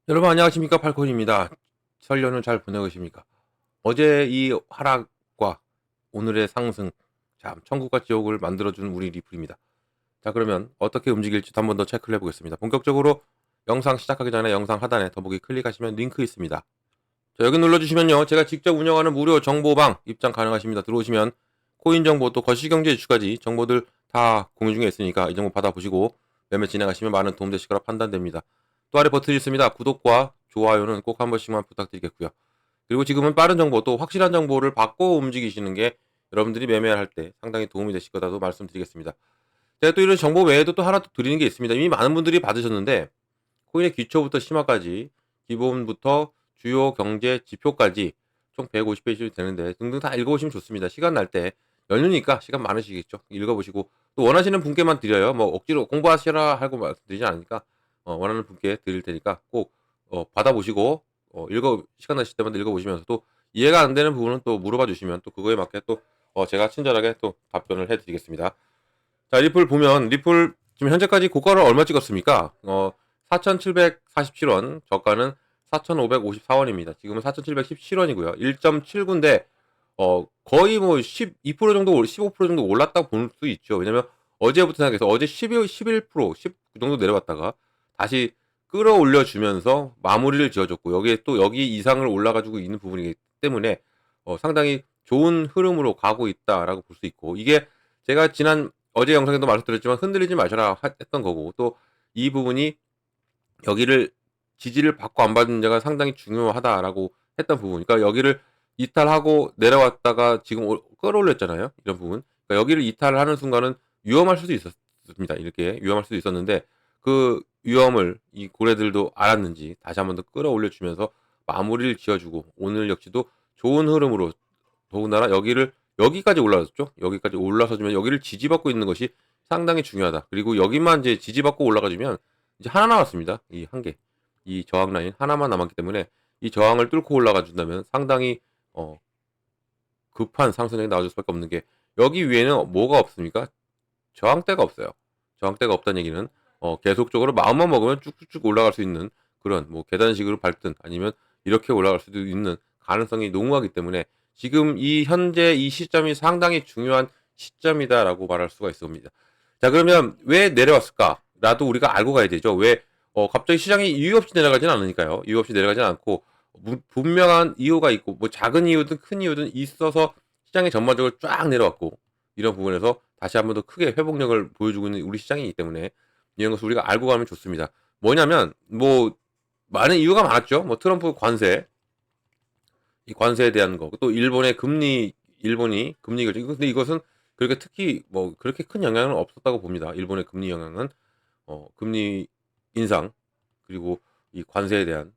여러분 안녕하십니까, 팔콘입니다. 설 연휴 잘 보내고 계십니까? 어제 이 하락과 오늘의 상승, 참 천국과 지옥을 만들어준 우리 리플입니다. 자, 그러면 어떻게 움직일지 한 번 더 체크를 해보겠습니다. 본격적으로 영상 시작하기 전에 영상 하단에 더보기 클릭하시면 링크 있습니다. 자, 여기 눌러주시면요, 제가 직접 운영하는 무료 정보방 입장 가능하십니다. 들어오시면 코인 정보 또 거시경제 이슈까지 정보들 다 공유 중에 있으니까 이 정보 받아보시고 매매 진행하시면 많은 도움 되실 거라 판단됩니다. 또 아래 버튼이 있습니다. 구독과 좋아요는 꼭 한 번씩만 부탁드리겠고요. 그리고 지금은 빠른 정보 또 확실한 정보를 받고 움직이시는 게 여러분들이 매매할 때 상당히 도움이 되실 거다도 말씀드리겠습니다. 제가 또 이런 정보 외에도 또 하나 또 드리는 게 있습니다. 이미 많은 분들이 받으셨는데 코인의 기초부터 심화까지 기본부터 주요 경제 지표까지 총 150페이지 되는데 등등 다 읽어보시면 좋습니다. 시간 날 때 연휴니까 시간 많으시겠죠. 읽어보시고 또 원하시는 분께만 드려요. 뭐 억지로 공부하시라 하고 말씀드리지 않으니까 원하는 분께 드릴 테니까 꼭 받아보시고 시간 나실 때마다 읽어보시면서 또 이해가 안 되는 부분은 또 물어봐 주시면 또 그거에 맞게 또 제가 친절하게 또 답변을 해드리겠습니다. 자, 리플 보면 리플 지금 현재까지 고가를 얼마 찍었습니까? 4,747원, 저가는 4,554원입니다. 지금은 4,717원이고요. 1.79인데 거의 뭐 12% 정도 15% 정도 올랐다고 볼 수 있죠. 왜냐면 어제부터 생각해서 어제 11%, 19 정도 내려갔다가 다시 끌어올려 주면서 마무리를 지어줬고 여기에 또 여기 이상을 올라가지고 있는 부분이기 때문에 상당히 좋은 흐름으로 가고 있다라고 볼 수 있고 이게 제가 지난 어제 영상에도 말씀드렸지만 흔들리지 마셔라 했던 거고 또 이 부분이 여기를 지지를 받고 안 받는지가 상당히 중요하다라고 했던 부분. 그러니까 여기를 이탈하고 내려왔다가 지금 끌어올렸잖아요. 이런 부분. 그러니까 여기를 이탈을 하는 순간은 위험할 수도 있었습니다. 이렇게 위험할 수도 있었는데 그 위험을 이 고래들도 알았는지 다시 한번 더 끌어올려 주면서 마무리를 지어주고 오늘 역시도 좋은 흐름으로 더군다나 여기를 여기까지 올라왔죠. 여기까지 올라서주면 여기를 지지받고 있는 것이 상당히 중요하다. 그리고 여기만 이제 지지받고 올라가주면 이제 하나 남았습니다. 이 한 개. 이 저항 라인 하나만 남았기 때문에 이 저항을 뚫고 올라가 준다면 상당히 어 급한 상승력이 나와줄 수밖에 없는 게 여기 위에는 뭐가 없습니까? 저항대가 없어요. 저항대가 없다는 얘기는 계속적으로 마음만 먹으면 쭉쭉쭉 올라갈 수 있는 그런 뭐 계단식으로 밟든 아니면 이렇게 올라갈 수도 있는 가능성이 농후하기 때문에 지금 이 현재 이 시점이 상당히 중요한 시점이다라고 말할 수가 있습니다. 자, 그러면 왜 내려왔을까? 라도 우리가 알고 가야 되죠. 왜 갑자기 시장이 이유 없이 내려가지는 않으니까요. 이유 없이 내려가지는 않고 분명한 이유가 있고 뭐 작은 이유든 큰 이유든 있어서 시장이 전반적으로 쫙 내려왔고 이런 부분에서 다시 한번 더 크게 회복력을 보여주고 있는 우리 시장이기 때문에 이런 것을 우리가 알고 가면 좋습니다. 뭐냐면 뭐 많은 이유가 많았죠. 뭐 트럼프 관세, 이 관세에 대한 거, 또 일본의 금리, 일본이 금리 결정. 근데 이것은 그렇게 특히 뭐 그렇게 큰 영향은 없었다고 봅니다. 일본의 금리 영향은 금리 인상 그리고 이 관세에 대한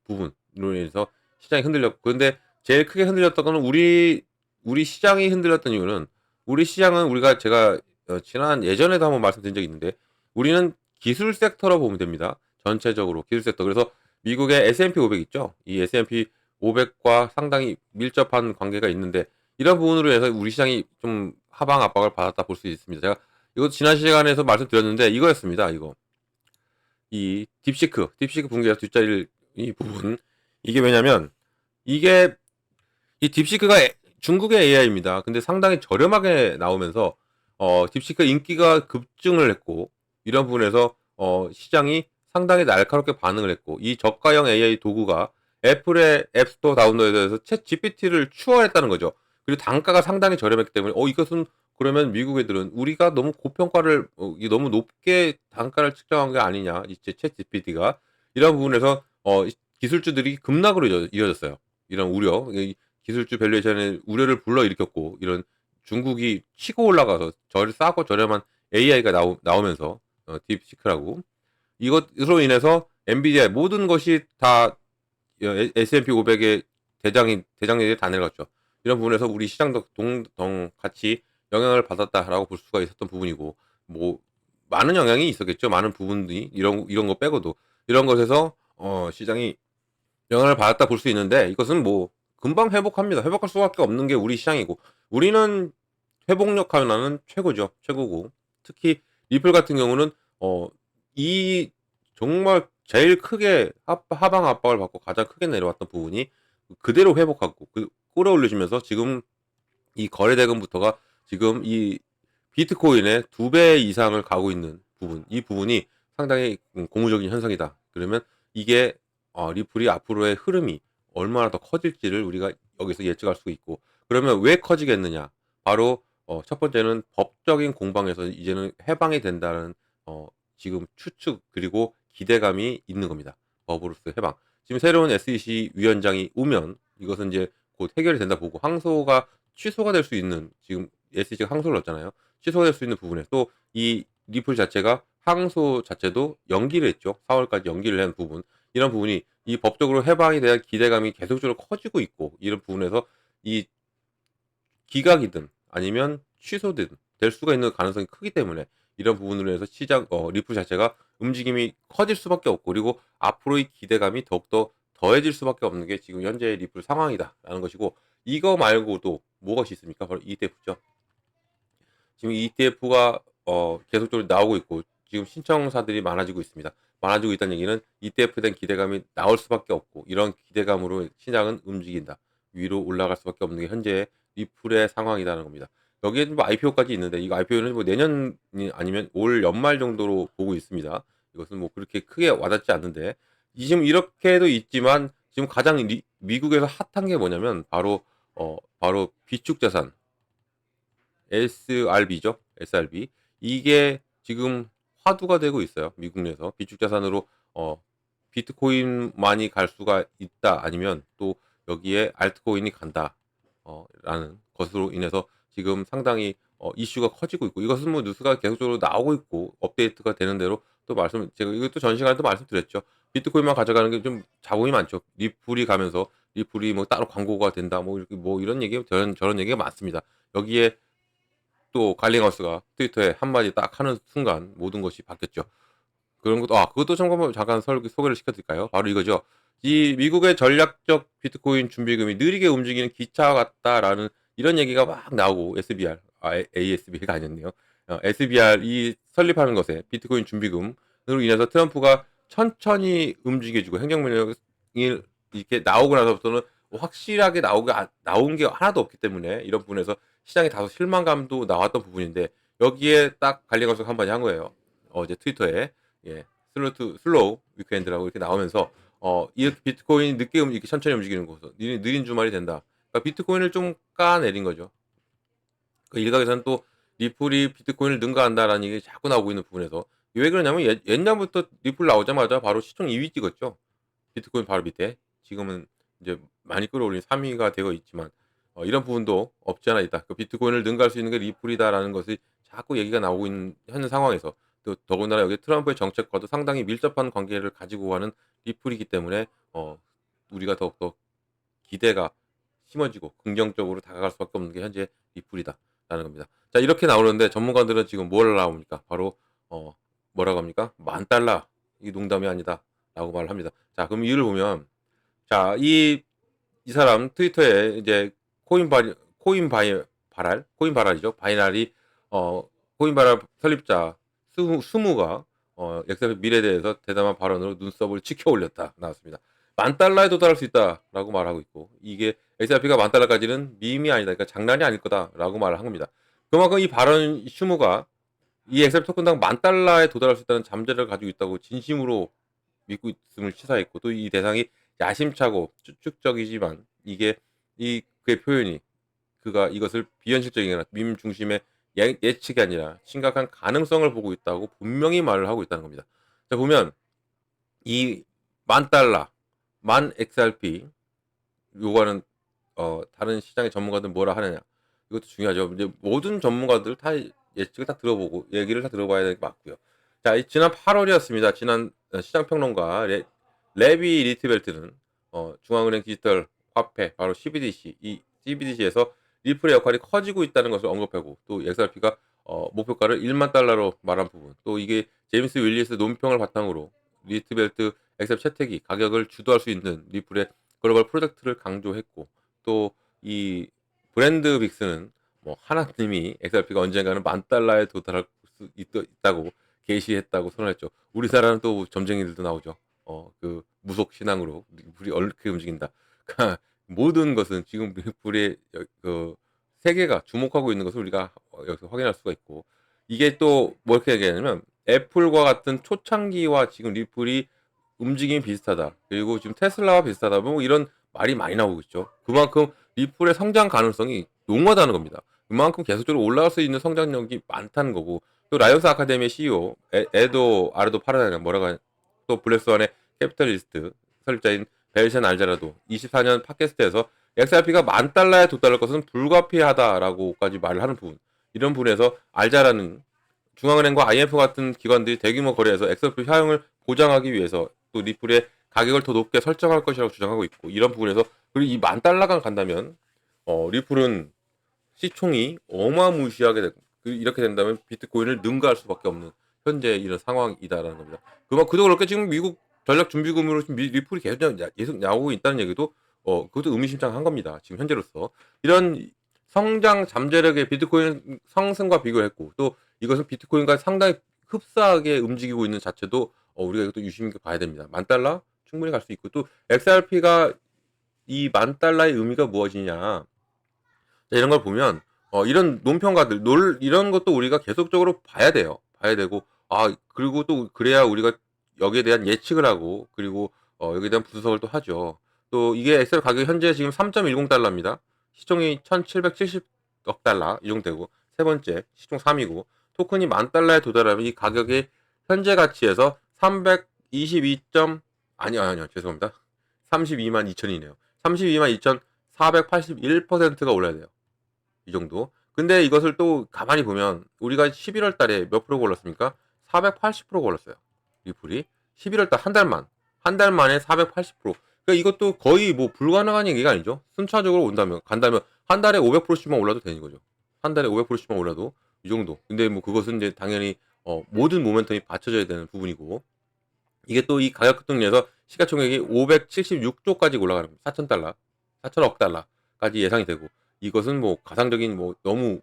부분으로 인해서 시장이 흔들렸고 그런데 제일 크게 흔들렸던 거는 우리 시장이 흔들렸던 이유는 우리 시장은 우리가 제가 지난 예전에도 한번 말씀드린 적이 있는데 우리는 기술 섹터로 보면 됩니다. 전체적으로 기술 섹터. 그래서 미국의 S&P 500 있죠. 이 S&P 500과 상당히 밀접한 관계가 있는데 이런 부분으로 해서 우리 시장이 좀 하방 압박을 받았다 볼 수 있습니다. 제가 이거 지난 시간에서 말씀드렸는데 이거였습니다. 이거. 이 딥시크 붕괴에서 뒷자리를 이 부분 이게 왜냐면 이게 이 딥시크가 중국의 AI입니다. 근데 상당히 저렴하게 나오면서 딥시크 인기가 급증을 했고 이런 부분에서 시장이 상당히 날카롭게 반응을 했고 이 저가형 AI 도구가 애플의 앱스토어 다운로드에서 챗 GPT를 추월했다는 거죠. 그리고 단가가 상당히 저렴했기 때문에 이것은 그러면 미국 애들은 우리가 너무 고평가를 너무 높게 단가를 측정한 게 아니냐 이제 챗 GPT가 이런 부분에서 기술주들이 급락으로 이어졌어요. 이런 우려 기술주 밸류에이션의 우려를 불러일으켰고 이런 중국이 치고 올라가서 싸고 저렴한 AI가 나오면서 딥시크라고 이것으로 인해서 엔비디아 모든 것이 다 S&P 500의 대장들이 다 내려갔죠. 이런 부분에서 우리 시장도 동동 같이 영향을 받았다라고 볼 수가 있었던 부분이고 뭐 많은 영향이 있었겠죠. 많은 부분들이 이런 거 빼고도 이런 것에서 시장이 영향을 받았다 볼 수 있는데 이것은 뭐 금방 회복합니다. 회복할 수밖에 없는 게 우리 시장이고 우리는 회복력 하나는 최고죠. 최고고 특히 리플 같은 경우는 이 정말 제일 크게 하방 압박을 받고 가장 크게 내려왔던 부분이 그대로 회복하고 끌어올려주면서 지금 이 거래 대금부터가 지금 이 비트코인의 2배 이상을 가고 있는 부분, 이 부분이 상당히 고무적인 현상이다. 그러면 이게 리플이 앞으로의 흐름이 얼마나 더 커질지를 우리가 여기서 예측할 수 있고, 그러면 왜 커지겠느냐? 바로 첫 번째는 법적인 공방에서 이제는 해방이 된다는 어, 지금 추측 그리고 기대감이 있는 겁니다. 법으로서의 해방. 지금 새로운 SEC 위원장이 오면 이것은 이제 곧 해결이 된다 보고, 항소가 취소가 될 수 있는, 지금 SEC가 항소를 넣었잖아요. 취소가 될 수 있는 부분에 또 이 리플 자체가 항소 자체도 연기를 했죠. 4월까지 연기를 한 부분, 이런 부분이 이 법적으로 해방에 대한 기대감이 계속적으로 커지고 있고, 이런 부분에서 이 기각이든 아니면 취소든 될 수가 있는 가능성이 크기 때문에 이런 부분으로 해서 시장 리플 자체가 움직임이 커질 수밖에 없고, 그리고 앞으로의 기대감이 더욱더 더해질 수밖에 없는 게 지금 현재의 리플 상황이다라는 것이고, 이거 말고도 무엇이 있습니까? 바로 ETF죠. 지금 ETF가 계속적으로 나오고 있고 지금 신청사들이 많아지고 있습니다. 많아지고 있다는 얘기는 ETF에 대한 기대감이 나올 수밖에 없고, 이런 기대감으로 시장은 움직인다. 위로 올라갈 수밖에 없는 게 현재의 리플의 상황이라는 겁니다. 여기에 뭐 IPO까지 있는데, 이거 IPO는 뭐 내년이 아니면 올 연말 정도로 보고 있습니다. 이것은 뭐 그렇게 크게 와닿지 않는데, 지금 이렇게도 있지만 지금 가장 미국에서 핫한 게 뭐냐면 바로 비축 자산 SRB죠. SRB. 이게 지금 화두가 되고 있어요. 미국 내에서 비축 자산으로 비트코인만이 갈 수가 있다. 아니면 또 여기에 알트코인이 간다. 라는 것으로 인해서 지금 상당히 이슈가 커지고 있고, 이것은 뭐 뉴스가 계속적으로 나오고 있고 업데이트가 되는 대로 또 제가 이것도 전 시간에도 말씀드렸죠. 비트코인만 가져가는 게 좀 잡음이 많죠. 리플이 가면서 리플이 뭐 따로 광고가 된다. 뭐 이렇게 뭐 이런 얘기 저런 얘기가 많습니다. 여기에 또 갈링하우스가 트위터에 한마디 딱 하는 순간 모든 것이 바뀌었죠. 그런 것도 그것도 잠깐 소개를 시켜드릴까요? 바로 이거죠. 이 미국의 전략적 비트코인 준비금이 느리게 움직이는 기차 같다라는 이런 얘기가 막 나오고, SBR ASB가 아니었네요. SBR이 설립하는 것에 비트코인 준비금으로 인해서 트럼프가 천천히 움직여주고 행정명령이 이렇게 나오고 나서부터는 확실하게 나온 게 하나도 없기 때문에 이런 부분에서 시장에 다소 실망감도 나왔던 부분인데, 여기에 딱 관리감독 한마디 한 거예요. 어제 트위터에 예, 슬로우 위크엔드라고 이렇게 나오면서 이렇게 비트코인이 늦게 이렇게 천천히 움직이는 것은 느린 주말이 된다. 그러니까 비트코인을 좀 까내린 거죠. 그 일각에서는 또 리플이 비트코인을 능가한다라는 얘기 자꾸 나오고 있는 부분에서, 왜 그러냐면 옛날부터 리플 나오자마자 바로 시총 2위 찍었죠. 비트코인 바로 밑에. 지금은 이제 많이 끌어올린 3위가 되어 있지만 이런 부분도 없지 않아 있다. 그 비트코인을 능가할 수 있는 게 리플이다라는 것이 자꾸 얘기가 나오고 있는 현 상황에서, 또 더군다나 여기 트럼프의 정책과도 상당히 밀접한 관계를 가지고 가는 리플이기 때문에 우리가 더욱더 기대가 심어지고 긍정적으로 다가갈 수밖에 없는 게 현재 리플이다라는 겁니다. 자, 이렇게 나오는데 전문가들은 지금 뭘 나옵니까? 바로 뭐라고 합니까? 10,000달러, 이 농담이 아니다라고 말을 합니다. 자, 그럼 이유를 보면, 자, 이 사람 트위터에 이제 코인바랄이죠. 바이날이 코인바랄 설립자 스무가 엑셀 미래에 대해서 대담한 발언으로 눈썹을 치켜 올렸다 나왔습니다. 10,000달러에 도달할 수 있다라고 말하고 있고, 이게 XRP가 10,000달러까지는 밈이 아니다, 그러니까 장난이 아닐 거다라고 말을 한 겁니다. 그만큼 이 발언 슈무가 이 XRP 토큰당 10,000달러에 도달할 수 있다는 잠재력을 가지고 있다고 진심으로 믿고 있음을 시사했고, 또 이 대상이 야심차고 추측적이지만 이게 그의 표현이, 그가 이것을 비현실적인 밈 중심의 예측이 아니라 심각한 가능성을 보고 있다고 분명히 말을 하고 있다는 겁니다. 자, 보면 이 10,000달러, 10,000 XRP 요거는 다른 시장의 전문가들 뭐라 하느냐, 이것도 중요하죠. 이제 모든 전문가들 다 예측을 다 들어보고 얘기를 다 들어봐야 될 게 맞고요. 자, 지난 8월이었습니다. 지난 시장평론가 레비 리트벨트는 중앙은행 디지털 화폐 바로 CBDC, 이 CBDC에서 리플의 역할이 커지고 있다는 것을 언급하고, 또 XRP가 목표가를 10,000달러로 말한 부분, 또 이게 제임스 윌리스 논평을 바탕으로 리트벨트 XRP 채택이 가격을 주도할 수 있는 리플의 글로벌 프로젝트를 강조했고, 또 이 브랜드 빅스는 뭐 하나님이 XRP가 언젠가는 10,000달러에 도달할 수 있다고 게시했다고 선언했죠. 우리나라는 또 점쟁이들도 나오죠. 그 무속 신앙으로 리플이 얼렇게 움직인다. 그러니까 모든 것은 지금 리플의 그 세계가 주목하고 있는 것을 우리가 여기서 확인할 수가 있고, 이게 또 뭐 이렇게 얘기하냐면 애플과 같은 초창기와 지금 리플이 움직임이 비슷하다. 그리고 지금 테슬라와 비슷하다. 뭐 이런 말이 많이 나오고 있죠. 그만큼 리플의 성장 가능성이 농후하다는 겁니다. 그만큼 계속적으로 올라갈 수 있는 성장력이 많다는 거고, 또 라이온스 아카데미의 CEO 에도 아르도 파라다가 뭐라고 하냐, 또 블랙스완의 캐피탈리스트 설립자인 벨션 알자라도 24년 팟캐스트에서 XRP가 $10,000에 도달할 것은 불가피하다라고까지 말을 하는 부분, 이런 부분에서 알자라는 중앙은행과 IMF 같은 기관들이 대규모 거래에서 XRP 사용을 보장하기 위해서 또 리플의 가격을 더 높게 설정할 것이라고 주장하고 있고, 이런 부분에서 그리고 이 $10,000가 간다면 리플은 시총이 어마무시하게 되고, 이렇게 된다면 비트코인을 능가할 수밖에 없는 현재 이런 상황이다라는 겁니다. 그도 그렇게 지금 미국 전략준비금으로 지금 리플이 계속 나오고 있다는 얘기도 그것도 의미심장한 겁니다. 지금 현재로서 이런 성장 잠재력의 비트코인 상승과 비교했고, 또 이것은 비트코인과 상당히 흡사하게 움직이고 있는 자체도 우리가 이것도 유심히 봐야 됩니다. $10,000 충분히 갈 수 있고, 또 XRP가 이 $10,000의 의미가 무엇이냐, 이런 걸 보면 이런 논평가들 이런 것도 우리가 계속적으로 봐야 돼요. 봐야 되고, 그리고 또 그래야 우리가 여기에 대한 예측을 하고, 그리고 여기에 대한 분석을 또 하죠. 또 이게 엑셀 가격이 현재 지금 $3.10입니다. 시총이 $1,770억 이 정도 되고, 세 번째 시총 3위고, 토큰이 $10,000에 도달하면 이 가격의 현재 가치에서 322. 아니요 죄송합니다. 32만 2천이네요. 32만 2,481%가 올라야 돼요. 이 정도. 근데 이것을 또 가만히 보면 우리가 11월 달에 몇 프로가 올랐습니까? 480%가 올랐어요. 리플이 11월 달 한 달 만에 480%. 그러니까 이것도 거의 뭐 불가능한 얘기가 아니죠. 순차적으로 간다면 한 달에 500%씩만 올라도 되는 거죠. 한 달에 500%씩만 올라도 이 정도. 근데 뭐 그것은 이제 당연히 모든 모멘텀이 받쳐져야 되는 부분이고, 이게 또 이 가격 급등에서 시가총액이 576조까지 올라가는 겁니다. 4,000달러, 4천억 달러까지 예상이 되고, 이것은 뭐 가상적인 뭐 너무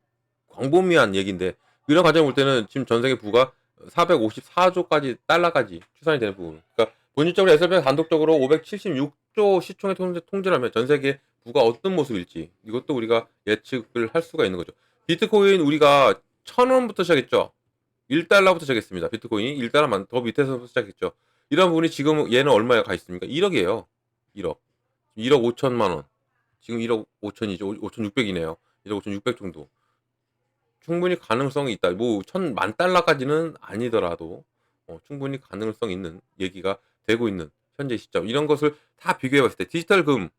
광범위한 얘기인데, 이런 관점을 볼 때는 지금 전 세계 부가 454조까지 달러까지 추산이 되는 부분. 그러니까 본질적으로 SLP가 단독적으로 576조 시총의 통제라면 전 세계 부가 어떤 모습일지 이것도 우리가 예측을 할 수가 있는 거죠. 비트코인 우리가 1,000원부터 시작했죠. 1달러부터 시작했습니다. 비트코인이 1달러만 더 밑에서부터 시작했죠. 이런 부분이 지금 얘는 얼마에 가 있습니까? 1억이에요. 1억. 1억 5천만 원. 지금 1억 5천이죠. 5,600이네요. 1억 5,600 정도. 충분히 가능성이 있다. 뭐, 1,000,000달러까지는 아니더라도, 충분히 가능성 있는 얘기가 되고 있는 현재 시점. 이런 것을 다 비교해 봤을 때, 디지털 금,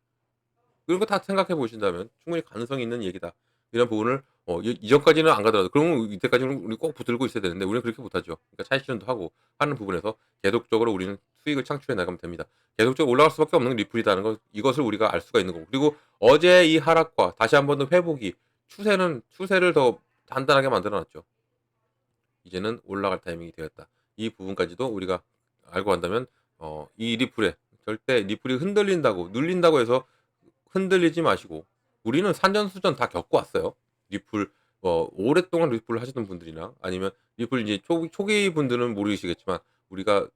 이런 거 다 생각해 보신다면 충분히 가능성이 있는 얘기다. 이런 부분을 이전까지는 안 가더라도, 그러면 이때까지는 우리 꼭 붙들고 있어야 되는데 우리는 그렇게 못하죠. 그러니까 차익 실현도 하고 하는 부분에서 계속적으로 우리는 수익을 창출해 나가면 됩니다. 계속적으로 올라갈 수밖에 없는 리플이라는 것, 이것을 우리가 알 수가 있는 거고, 그리고 어제 이 하락과 다시 한 번 더 회복이 추세를 더 단단하게 만들어놨죠. 이제는 올라갈 타이밍이 되었다. 이 부분까지도 우리가 알고 간다면 이 리플에 절대 리플이 흔들린다고 눌린다고 해서 흔들리지 마시고, 우리는 산전수전 다 겪고 왔어요. 리플 오랫동안 리플을 하시던 분들이나 아니면 리플 이제 초기 분들은 모르시겠지만, 우리가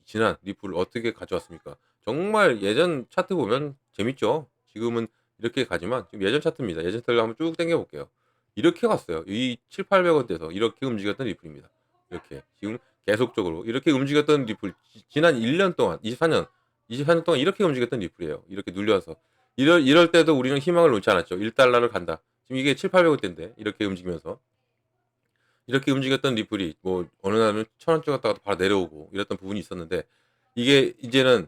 지난 리플을 어떻게 가져왔습니까? 정말 예전 차트 보면 재밌죠. 지금은 이렇게 가지만 지금 예전 차트입니다. 예전 차트를 한번 쭉 당겨 볼게요. 이렇게 갔어요. 이 7,800원대에서 이렇게 움직였던 리플입니다. 이렇게 지금 계속적으로 이렇게 움직였던 리플, 지난 1년 동안 24년 동안 이렇게 움직였던 리플이에요. 이렇게 눌려서 이럴 때도 우리는 희망을 놓지 않았죠. 1달러를 간다. 지금 이게 7,800원대인데 이렇게 움직이면서 이렇게 움직였던 리플이 뭐 어느 날은 1,000원대 갔다가 바로 내려오고 이랬던 부분이 있었는데, 이게 이제는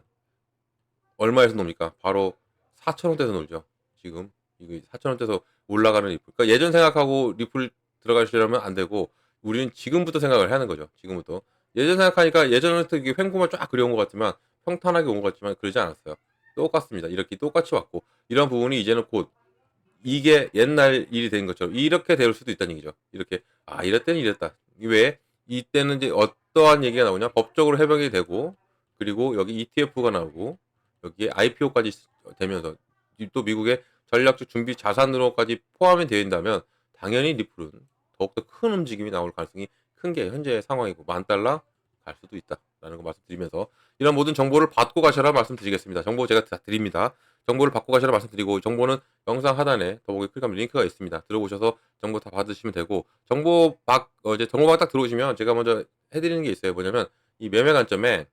얼마에서 놉니까? 바로 4,000원대에서 놀죠. 지금 이거 4,000원대에서 올라가는 리플. 그러니까 예전 생각하고 리플 들어가시려면 안 되고, 우리는 지금부터 생각을 하는 거죠. 지금부터. 예전 생각하니까 예전부터 이게 횡보만 쫙 그려온 것 같지만, 평탄하게 온 것 같지만 그러지 않았어요. 똑같습니다. 이렇게 똑같이 왔고, 이런 부분이 이제는 곧 이게 옛날 일이 된 것처럼 이렇게 될 수도 있다는 얘기죠. 이렇게 이럴 때는 이랬다. 왜 이때는 이제 어떠한 얘기가 나오냐? 법적으로 해명이 되고, 그리고 여기 ETF가 나오고, 여기에 IPO까지 되면서 또 미국의 전략적 준비 자산으로까지 포함이 되어 있다면, 당연히 리플은 더욱더 큰 움직임이 나올 가능성이 큰 게 현재의 상황이고 $10,000 갈 수도 있다. 거 말씀드리면서 이런 모든 정보를 받고 가셔라 말씀드리겠습니다. 정보 제가 다 드립니다. 정보를 받고 가셔라 말씀드리고 정보는 영상 하단에 더보기 클릭하면 링크가 있습니다. 들어오셔서 정보 다 받으시면 되고 이제 정보방 딱 들어오시면 제가 먼저 해드리는 게 있어요. 뭐냐면 이 매매 관점에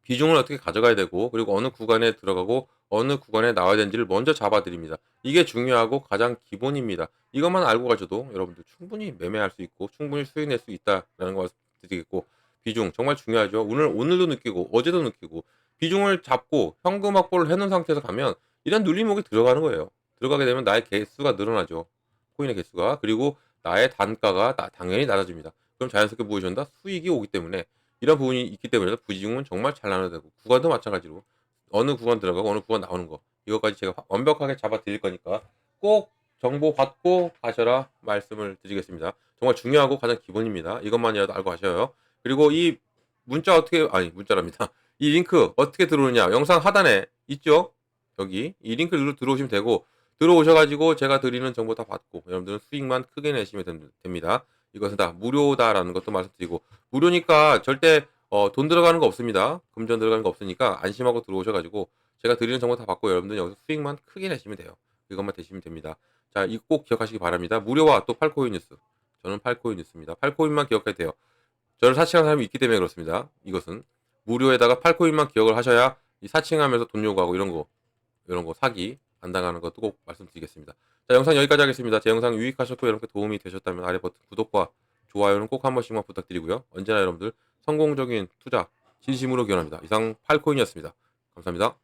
비중을 어떻게 가져가야 되고 그리고 어느 구간에 들어가고 어느 구간에 나와야 되는지를 먼저 잡아드립니다. 이게 중요하고 가장 기본입니다. 이것만 알고 가셔도 여러분들 충분히 매매할 수 있고 충분히 수익 낼 수 있다라는 거 말씀드리겠고 비중 정말 중요하죠. 오늘도 느끼고 어제도 느끼고 비중을 잡고 현금 확보를 해놓은 상태에서 가면 이런 눌림목이 들어가는 거예요. 들어가게 되면 나의 개수가 늘어나죠. 코인의 개수가. 그리고 나의 단가가 당연히 낮아집니다. 그럼 자연스럽게 무엇이 온다? 수익이 오기 때문에 이런 부분이 있기 때문에 부지중은 정말 잘 나눠야 되고 구간도 마찬가지로 어느 구간 들어가고 어느 구간 나오는 거 이것까지 제가 완벽하게 잡아 드릴 거니까 꼭 정보 받고 가셔라 말씀을 드리겠습니다. 정말 중요하고 가장 기본입니다. 이것만이라도 알고 가셔요. 그리고 이 문자랍니다. 이 링크 어떻게 들어오느냐 영상 하단에 있죠. 여기 이 링크 눌러 들어오시면 되고 들어오셔가지고 제가 드리는 정보 다 받고 여러분들은 수익만 크게 내시면 됩니다. 이것은 다 무료다라는 것도 말씀드리고 무료니까 절대 돈 들어가는 거 없습니다. 금전 들어가는 거 없으니까 안심하고 들어오셔가지고 제가 드리는 정보 다 받고 여러분들은 여기서 수익만 크게 내시면 돼요. 이것만 되시면 됩니다. 자, 이거 꼭 기억하시기 바랍니다. 무료와 또 팔코인 뉴스. 저는 팔코인 뉴스입니다. 팔코인만 기억해야 돼요. 저를 사칭한 사람이 있기 때문에 그렇습니다. 이것은 무료에다가 팔코인만 기억을 하셔야 이 사칭하면서 돈 요구하고 이런 거 사기 안 당하는 것도 꼭 말씀드리겠습니다. 자, 영상 여기까지 하겠습니다. 제 영상 유익하셨고 여러분께 도움이 되셨다면 아래 버튼 구독과 좋아요는 꼭 한 번씩만 부탁드리고요. 언제나 여러분들 성공적인 투자 진심으로 기원합니다. 이상 팔코인이었습니다. 감사합니다.